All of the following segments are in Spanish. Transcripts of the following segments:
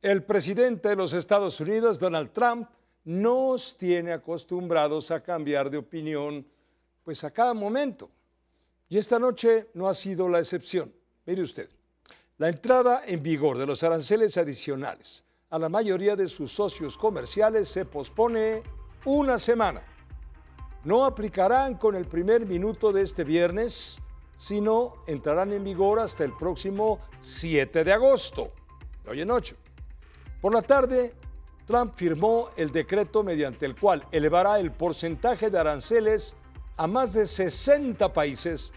El presidente de los Estados Unidos, Donald Trump, nos tiene acostumbrados a cambiar de opinión, pues a cada momento. Y esta noche no ha sido la excepción. Mire usted, la entrada en vigor de los aranceles adicionales a la mayoría de sus socios comerciales se pospone una semana. No aplicarán con el primer minuto de este viernes, sino entrarán en vigor hasta el próximo 7 de agosto, de hoy en 8. Por la tarde, Trump firmó el decreto mediante el cual elevará el porcentaje de aranceles a más de 60 países,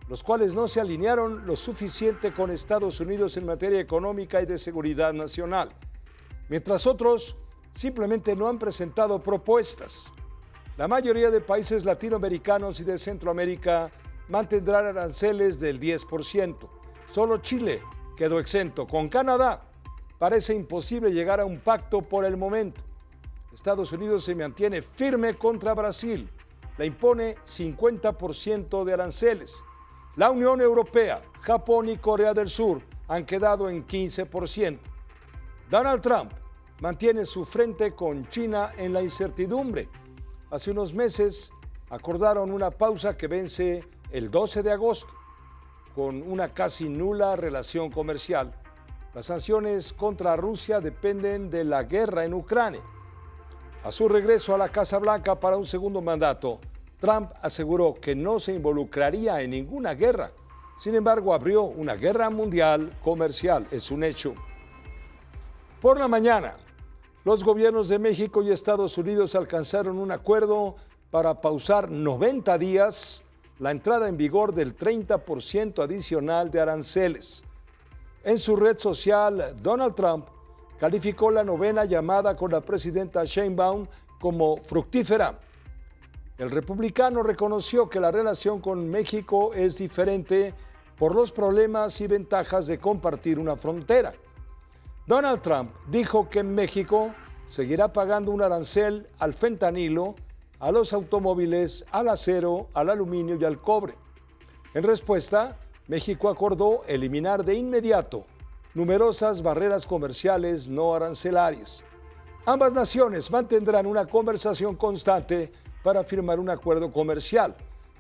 los cuales no se alinearon lo suficiente con Estados Unidos en materia económica y de seguridad nacional, mientras otros simplemente no han presentado propuestas. La mayoría de países latinoamericanos y de Centroamérica mantendrán aranceles del 10%. Solo Chile quedó exento. Con Canadá parece imposible llegar a un pacto por el momento. Estados Unidos se mantiene firme contra Brasil. Le impone 50% de aranceles. La Unión Europea, Japón y Corea del Sur han quedado en 15%. Donald Trump mantiene su frente con China en la incertidumbre. Hace unos meses acordaron una pausa que vence el 12 de agosto, con una casi nula relación comercial. Las sanciones contra Rusia dependen de la guerra en Ucrania. A su regreso a la Casa Blanca para un segundo mandato, Trump aseguró que no se involucraría en ninguna guerra. Sin embargo, abrió una guerra mundial comercial. Es un hecho. Por la mañana, los gobiernos de México y Estados Unidos alcanzaron un acuerdo para pausar 90 días la entrada en vigor del 30% adicional de aranceles. En su red social, Donald Trump calificó la novena llamada con la presidenta Sheinbaum como fructífera. El republicano reconoció que la relación con México es diferente por los problemas y ventajas de compartir una frontera. Donald Trump dijo que México seguirá pagando un arancel al fentanilo, a los automóviles, al acero, al aluminio y al cobre. En respuesta, México acordó eliminar de inmediato numerosas barreras comerciales no arancelarias. Ambas naciones mantendrán una conversación constante para firmar un acuerdo comercial,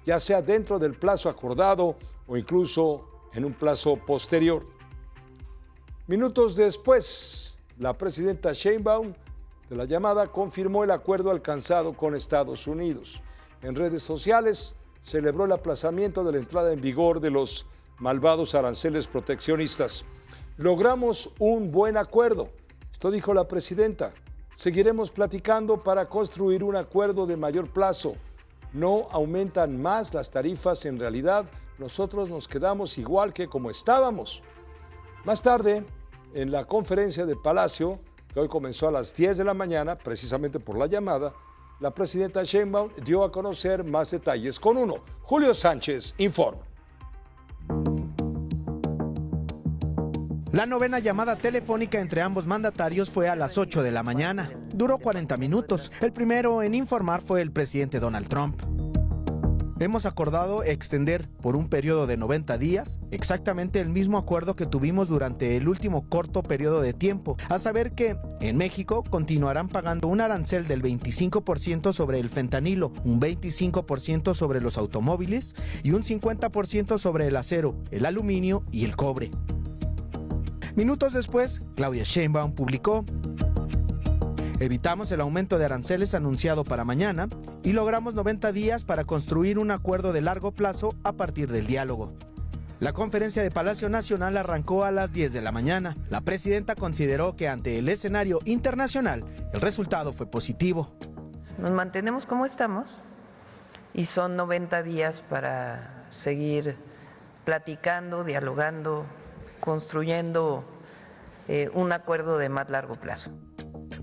ya sea dentro del plazo acordado o incluso en un plazo posterior. Minutos después, la presidenta Sheinbaum de la llamada confirmó el acuerdo alcanzado con Estados Unidos. En redes sociales celebró el aplazamiento de la entrada en vigor de los malvados aranceles proteccionistas. Logramos un buen acuerdo, esto dijo la presidenta. Seguiremos platicando para construir un acuerdo de mayor plazo. No aumentan más las tarifas, en realidad nosotros nos quedamos igual que como estábamos. Más tarde, en la conferencia de Palacio, que hoy comenzó a las 10 de la mañana, precisamente por la llamada, la presidenta Sheinbaum dio a conocer más detalles con uno. Julio Sánchez informa. La novena llamada telefónica entre ambos mandatarios fue a las 8 de la mañana. Duró 40 minutos. El primero en informar fue el presidente Donald Trump. Hemos acordado extender por un periodo de 90 días exactamente el mismo acuerdo que tuvimos durante el último corto periodo de tiempo, a saber que en México continuarán pagando un arancel del 25% sobre el fentanilo, un 25% sobre los automóviles y un 50% sobre el acero, el aluminio y el cobre. Minutos después, Claudia Sheinbaum publicó: evitamos el aumento de aranceles anunciado para mañana y logramos 90 días para construir un acuerdo de largo plazo a partir del diálogo. La conferencia de Palacio Nacional arrancó a las 10 de la mañana. La presidenta consideró que ante el escenario internacional, el resultado fue positivo. Nos mantenemos como estamos y son 90 días para seguir platicando, dialogando, construyendo un acuerdo de más largo plazo.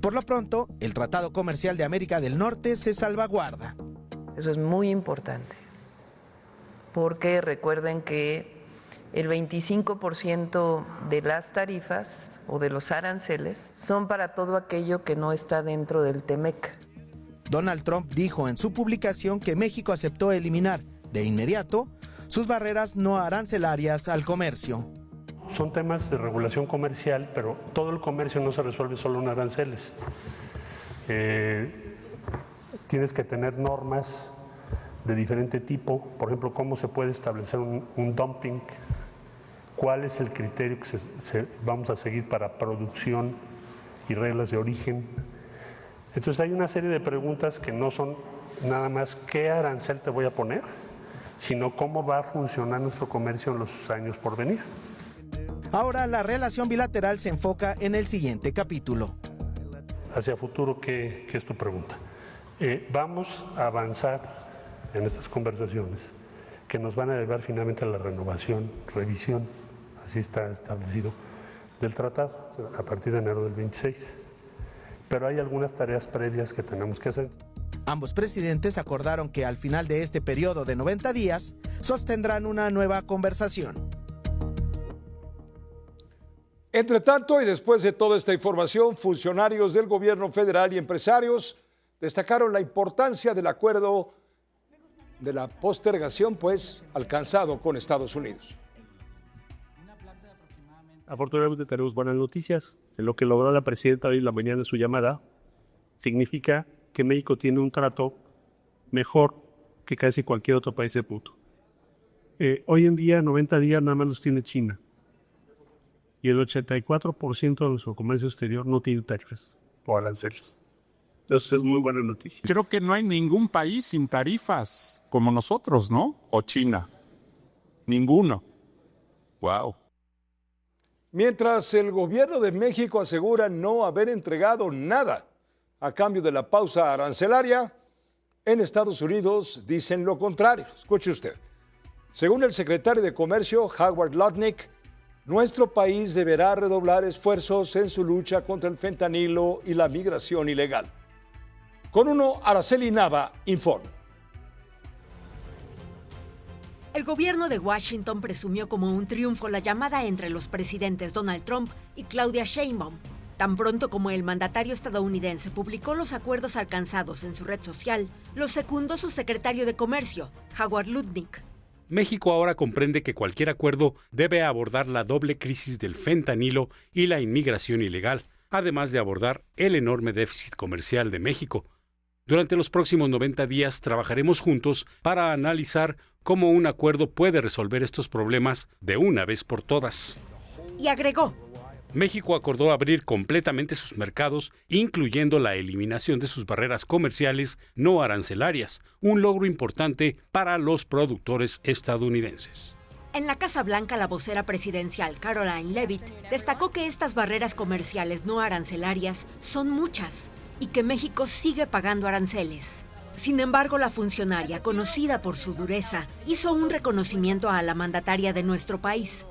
Por lo pronto, el Tratado Comercial de América del Norte se salvaguarda. Eso es muy importante, porque recuerden que el 25% de las tarifas o de los aranceles son para todo aquello que no está dentro del TEMEC. Donald Trump dijo en su publicación que México aceptó eliminar de inmediato sus barreras no arancelarias al comercio. son temas de regulación comercial, pero todo el comercio no se resuelve solo en aranceles. Tienes que tener normas de diferente tipo, por ejemplo, cómo se puede establecer un dumping, cuál es el criterio que vamos a seguir para producción y reglas de origen. Entonces hay una serie de preguntas que no son nada más qué arancel te voy a poner, sino cómo va a funcionar nuestro comercio en los años por venir. Ahora la relación bilateral se enfoca en el siguiente capítulo. Hacia futuro, ¿qué es tu pregunta? Vamos a avanzar en estas conversaciones que nos van a llevar finalmente a la renovación, revisión, así está establecido, del tratado a partir de enero del 26. Pero hay algunas tareas previas que tenemos que hacer. Ambos presidentes acordaron que al final de este periodo de 90 días sostendrán una nueva conversación. Entre tanto, y después de toda esta información, funcionarios del gobierno federal y empresarios destacaron la importancia del acuerdo de la postergación, pues, alcanzado con Estados Unidos. Afortunadamente tenemos buenas noticias. Lo que logró la presidenta hoy en la mañana en su llamada significa que México tiene un trato mejor que casi cualquier otro país del mundo. Hoy en día, 90 días nada más los tiene China. Y el 84% de nuestro comercio exterior no tiene tarifas o aranceles. Entonces es muy buena noticia. Creo que no hay ningún país sin tarifas como nosotros, ¿no? O China. Ninguno. Wow. Mientras el gobierno de México asegura no haber entregado nada a cambio de la pausa arancelaria, en Estados Unidos dicen lo contrario. Escuche usted. Según el secretario de Comercio, Howard Lutnick, nuestro país deberá redoblar esfuerzos en su lucha contra el fentanilo y la migración ilegal. Con uno, Araceli Nava informa. El gobierno de Washington presumió como un triunfo la llamada entre los presidentes Donald Trump y Claudia Sheinbaum. Tan pronto como el mandatario estadounidense publicó los acuerdos alcanzados en su red social, los secundó su secretario de Comercio, Howard Lutnick. México ahora comprende que cualquier acuerdo debe abordar la doble crisis del fentanilo y la inmigración ilegal, además de abordar el enorme déficit comercial de México. Durante los próximos 90 días trabajaremos juntos para analizar cómo un acuerdo puede resolver estos problemas de una vez por todas. Y agregó: México acordó abrir completamente sus mercados, incluyendo la eliminación de sus barreras comerciales no arancelarias, un logro importante para los productores estadounidenses. En la Casa Blanca, la vocera presidencial Caroline Leavitt destacó que estas barreras comerciales no arancelarias son muchas y que México sigue pagando aranceles. Sin embargo, la funcionaria, conocida por su dureza, hizo un reconocimiento a la mandataria de nuestro país.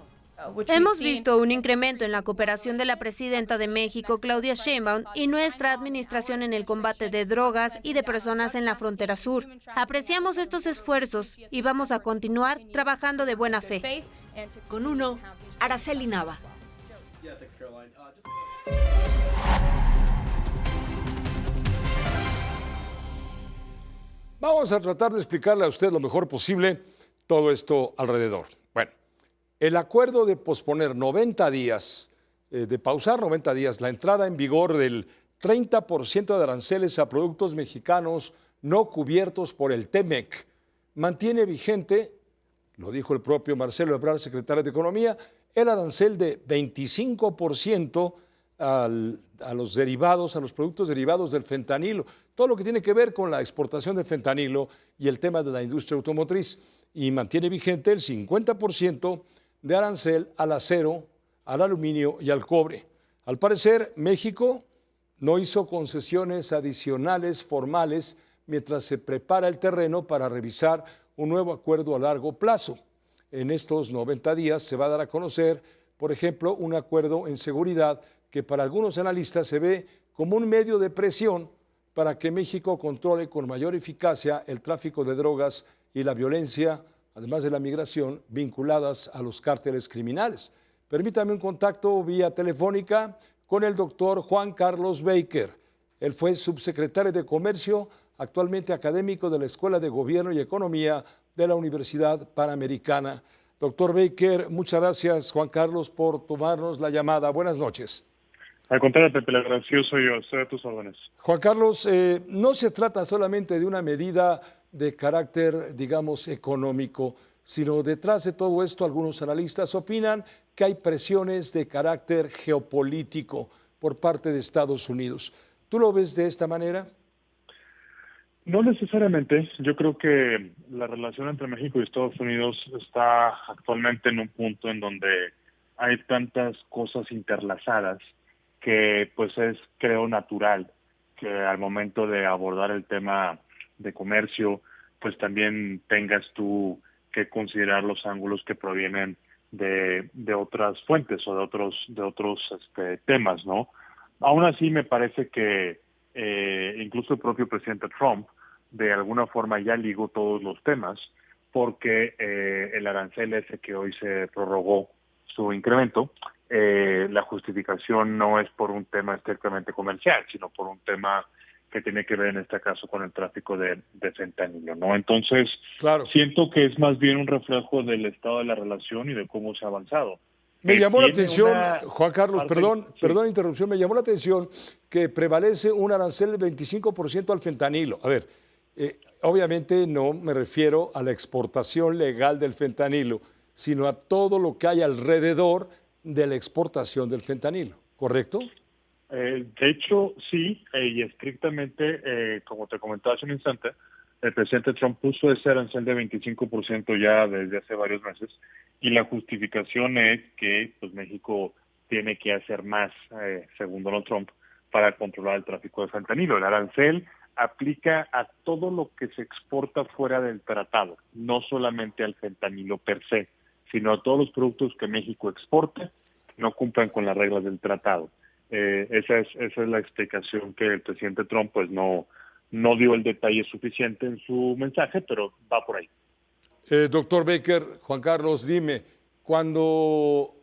Hemos visto un incremento en la cooperación de la presidenta de México, Claudia Sheinbaum, y nuestra administración en el combate de drogas y de personas en la frontera sur. Apreciamos estos esfuerzos y vamos a continuar trabajando de buena fe. Con uno, Araceli Nava. Vamos a tratar de explicarle a usted lo mejor posible todo esto alrededor. Bueno, el acuerdo de posponer 90 días, de pausar 90 días la entrada en vigor del 30% de aranceles a productos mexicanos no cubiertos por el TEMEC, mantiene vigente, lo dijo el propio Marcelo Ebrard, secretario de Economía, el arancel de 25% a los derivados, a los productos derivados del fentanilo, todo lo que tiene que ver con la exportación de fentanilo y el tema de la industria automotriz, y mantiene vigente el 50% de arancel al acero, al aluminio y al cobre. Al parecer, México no hizo concesiones adicionales formales mientras se prepara el terreno para revisar un nuevo acuerdo a largo plazo. En estos 90 días se va a dar a conocer, por ejemplo, un acuerdo en seguridad que para algunos analistas se ve como un medio de presión para que México controle con mayor eficacia el tráfico de drogas y la violencia, además de la migración, vinculadas a los cárteles criminales. Permítame un contacto vía telefónica con el doctor Juan Carlos Baker. Él fue subsecretario de Comercio, actualmente académico de la Escuela de Gobierno y Economía de la Universidad Panamericana. Doctor Baker, muchas gracias, Juan Carlos, por tomarnos la llamada. Buenas noches. Al contrario, Pepe, el agradecido soy yo, estoy a tus órdenes. Juan Carlos, no se trata solamente de una medida de carácter, digamos, económico, sino detrás de todo esto algunos analistas opinan que hay presiones de carácter geopolítico por parte de Estados Unidos. ¿Tú lo ves de esta manera? No necesariamente. Yo creo que la relación entre México y Estados Unidos está actualmente en un punto en donde hay tantas cosas interlazadas que pues es, creo, natural que al momento de abordar el tema de comercio, pues también tengas tú que considerar los ángulos que provienen de otras fuentes o de otros temas, ¿no? Aún así me parece que incluso el propio presidente Trump de alguna forma ya ligó todos los temas porque el arancel ese que hoy se prorrogó su incremento, la justificación no es por un tema estrictamente comercial, sino por un tema que tiene que ver en este caso con el tráfico de fentanilo, ¿no? Entonces, claro, siento que es más bien un reflejo del estado de la relación y de cómo se ha avanzado. Me llamó la atención, Juan Carlos, parte, perdón interrupción, me llamó la atención que prevalece un arancel del 25% al fentanilo. A ver, obviamente no me refiero a la exportación legal del fentanilo, sino a todo lo que hay alrededor de la exportación del fentanilo, ¿correcto? De hecho, sí, y estrictamente, como te comentaba hace un instante, el presidente Trump puso ese arancel de 25% ya desde hace varios meses, y la justificación es que pues México tiene que hacer más, según Donald Trump, para controlar el tráfico de fentanilo. El arancel aplica a todo lo que se exporta fuera del tratado, no solamente al fentanilo per se, sino a todos los productos que México exporte que no cumplan con las reglas del tratado. Esa es la explicación que el presidente Trump pues no dio el detalle suficiente en su mensaje, pero va por ahí. Doctor Baker, Juan Carlos, dime, cuando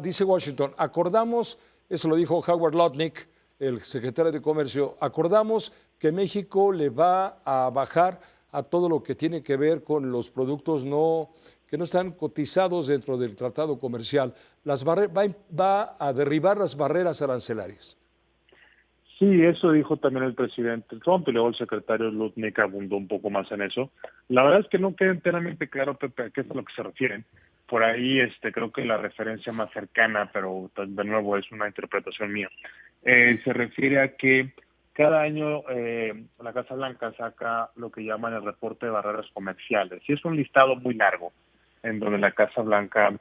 dice Washington, acordamos, eso lo dijo Howard Lutnick, el secretario de Comercio, acordamos que México le va a bajar a todo lo que tiene que ver con los productos que no están cotizados dentro del tratado comercial, va a derribar las barreras arancelarias. Sí, eso dijo también el presidente Trump y luego el secretario Lutnick abundó un poco más en eso. La verdad es que no queda enteramente claro, Pepe, a qué es a lo que se refieren. Por ahí creo que la referencia más cercana, pero de nuevo es una interpretación mía, se refiere a que cada año la Casa Blanca saca lo que llaman el reporte de barreras comerciales. Y es un listado muy largo en donde la Casa Blanca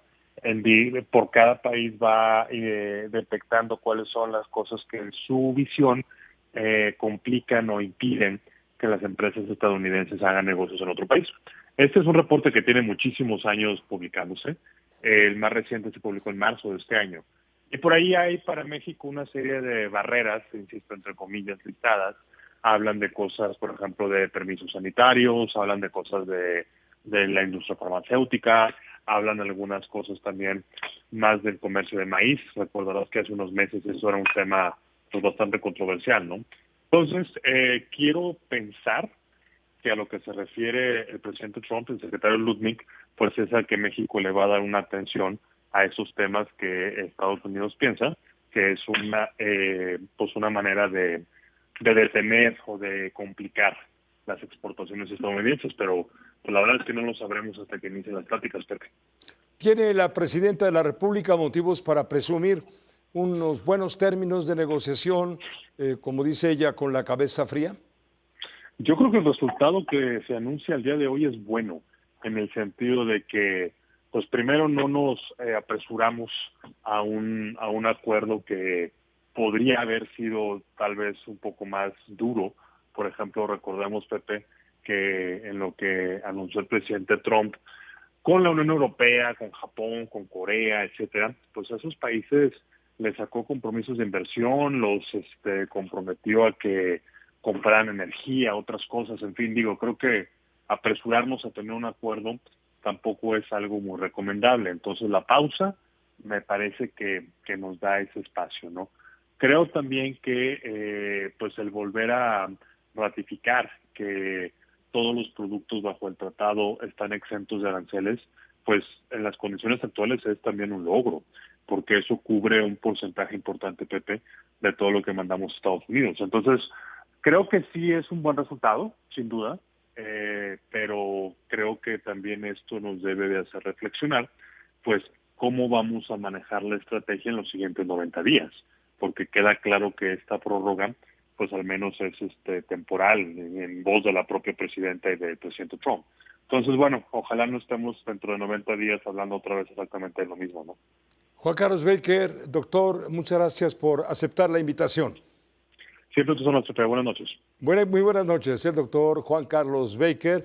por cada país va detectando cuáles son las cosas que en su visión complican o impiden que las empresas estadounidenses hagan negocios en otro país. Este es un reporte que tiene muchísimos años publicándose. El más reciente se publicó en marzo de este año. Y por ahí hay para México una serie de barreras, insisto, entre comillas, listadas. Hablan de cosas, por ejemplo, de permisos sanitarios, hablan de cosas de la industria farmacéutica, hablan algunas cosas también más del comercio de maíz. Recordarás que hace unos meses eso era un tema pues, bastante controversial, ¿no? Entonces, quiero pensar que a lo que se refiere el presidente Trump, el secretario Lutnick, pues es a que México le va a dar una atención a esos temas que Estados Unidos piensa que es una manera de detener o de complicar las exportaciones estadounidenses, pero pues, la verdad es que no lo sabremos hasta que inicien las pláticas, Pepe. ¿Tiene la presidenta de la República motivos para presumir unos buenos términos de negociación, como dice ella, con la cabeza fría? Yo creo que el resultado que se anuncia el día de hoy es bueno, en el sentido de que, pues primero no nos apresuramos a un acuerdo que podría haber sido tal vez un poco más duro. Por ejemplo, recordemos, Pepe, que en lo que anunció el presidente Trump con la Unión Europea, con Japón, con Corea, etcétera, pues a esos países les sacó compromisos de inversión, los comprometió a que compraran energía, otras cosas, en fin, creo que apresurarnos a tener un acuerdo tampoco es algo muy recomendable. Entonces la pausa me parece que nos da ese espacio, ¿no? Creo también que pues el volver a ratificar que todos los productos bajo el tratado están exentos de aranceles, pues en las condiciones actuales es también un logro, porque eso cubre un porcentaje importante, Pepe, de todo lo que mandamos a Estados Unidos. Entonces, creo que sí es un buen resultado, sin duda, pero creo que también esto nos debe de hacer reflexionar, pues, cómo vamos a manejar la estrategia en los siguientes 90 días, porque queda claro que esta prórroga, pues al menos es temporal, en voz de la propia presidenta y del presidente Trump. Entonces, bueno, ojalá no estemos dentro de 90 días hablando otra vez exactamente de lo mismo, ¿no? Juan Carlos Baker, doctor, muchas gracias por aceptar la invitación. Siempre son nuestras. Buenas noches. Muy buenas noches, el doctor Juan Carlos Baker.